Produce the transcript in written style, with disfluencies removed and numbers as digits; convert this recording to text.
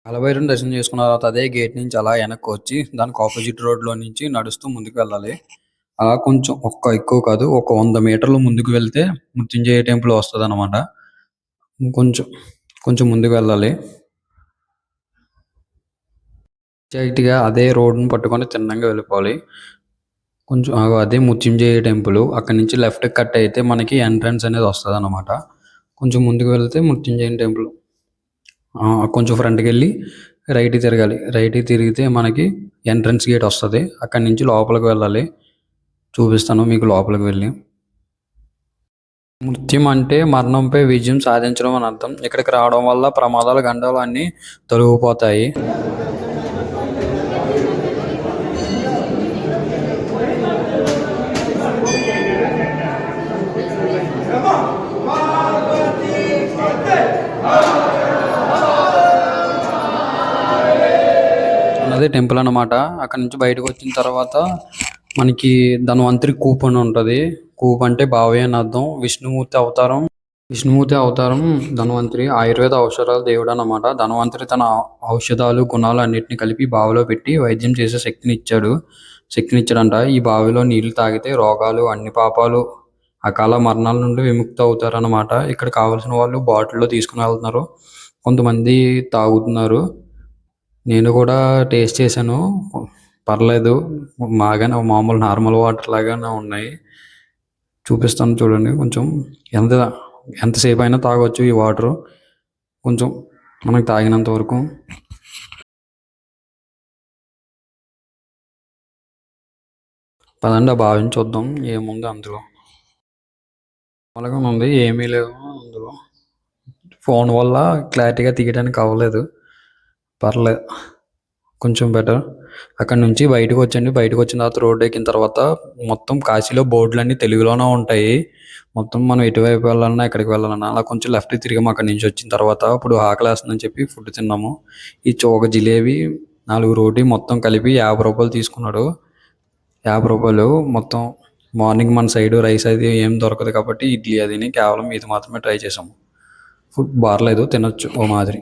కాలభైరవుని దర్శనం చేసుకున్న తర్వాత అదే గేట్ నుంచి అలా వెనక్కి వచ్చి దానికి ఆపోజిట్ రోడ్లో నుంచి నడుస్తూ ముందుకు వెళ్ళాలి. అలా కొంచెం ఎక్కువ కాదు, ఒక 100 మీటర్లు ముందుకు వెళ్తే మృత్యుంజయ టెంపుల్ వస్తుంది అనమాట. కొంచెం కొంచెం ముందుకు వెళ్ళాలి. స్ట్రైట్‌గా అదే రోడ్డుని పట్టుకొని తిన్నంగా వెళ్ళిపోవాలి. కొంచెం అదే మృత్యుంజయ టెంపుల్. అక్కడి నుంచి లెఫ్ట్ కట్ అయితే మనకి ఎంట్రన్స్ అనేది వస్తుంది అనమాట. కొంచెం ముందుకు వెళ్తే మృత్యుంజయ టెంపుల్. కొంచెం ఫ్రంట్కి వెళ్ళి రైట్కి తిరగాలి. రైట్కి తిరిగితే మనకి ఎంట్రన్స్ గేట్ వస్తుంది. అక్కడి నుంచి లోపలికి వెళ్ళాలి. చూపిస్తాను మీకు లోపలికి వెళ్ళి. మృత్యం అంటే మరణంపై విజయం సాధించడం అని అర్థం. ఇక్కడికి రావడం వల్ల ప్రమాదాలు గండాలు అన్నీ తొలగిపోతాయి. అదే టెంపుల్ అన్నమాట. అక్కడ నుంచి బయటకు వచ్చిన తర్వాత మనకి ధన్వంతరి కూప్ అని ఉంటుంది. కూప్ అంటే బావి అని అర్థం. విష్ణుమూర్తి అవతారం ధన్వంతరి. ఆయుర్వేద ఔషధాల దేవుడు అన్నమాట. ధన్వంతరి తన ఔషధాలు గుణాలు అన్నిటిని కలిపి బావిలో పెట్టి వైద్యం చేసే శక్తినిచ్చాడంట. ఈ బావిలో నీళ్లు తాగితే రోగాలు, అన్ని పాపాలు, అకాల మరణాల నుండి విముక్తి అవుతారన్నమాట. ఇక్కడ కావాల్సిన వాళ్ళు బాటిల్లో తీసుకుని వెళ్తున్నారు. కొంతమంది తాగుతున్నారు. నేను కూడా టేస్ట్ చేశాను. పర్లేదు, బాగానే మామూలు నార్మల్ వాటర్ లాగానే ఉన్నాయి. చూపిస్తాను చూడండి. కొంచెం ఎంతసేపు అయినా తాగొచ్చు ఈ వాటరు, కొంచెం మనకు తాగినంత వరకు. పదండి, భావించి చూద్దాం ఏముంది అందులో. అలాగే ఉంది, ఏమీ లేవు అందులో. ఫోన్ వల్ల క్లారిటీగా తీయడానికి అవ్వలేదు. పర్లేదు, కొంచెం బెటర్. అక్కడ నుంచి బయటకు వచ్చండి. బయటకు వచ్చిన తర్వాత రోడ్డు ఎక్కిన తర్వాత మొత్తం కాశీలో బోర్డులన్నీ తెలుగులోనే ఉంటాయి. మొత్తం మనం ఎటువైపు వెళ్ళాలన్నా, ఎక్కడికి వెళ్ళాలన్నా అలా కొంచెం లెఫ్ట్ తిరిగాము. అక్కడి నుంచి వచ్చిన తర్వాత ఇప్పుడు ఆకలి వేస్తుందని చెప్పి ఫుడ్ తిన్నాము. ఒక జిలేబీ, 4 రోటీ మొత్తం కలిపి 50 రూపాయలు తీసుకున్నాడు. 50 రూపాయలు మొత్తం. మార్నింగ్ మన సైడ్ రైస్ అది ఏం దొరకదు కాబట్టి ఇడ్లీ అదిని కేవలం ఇది మాత్రమే ట్రై చేసాము. ఫుడ్ బార్లేదు, తినొచ్చు ఓ మాదిరి.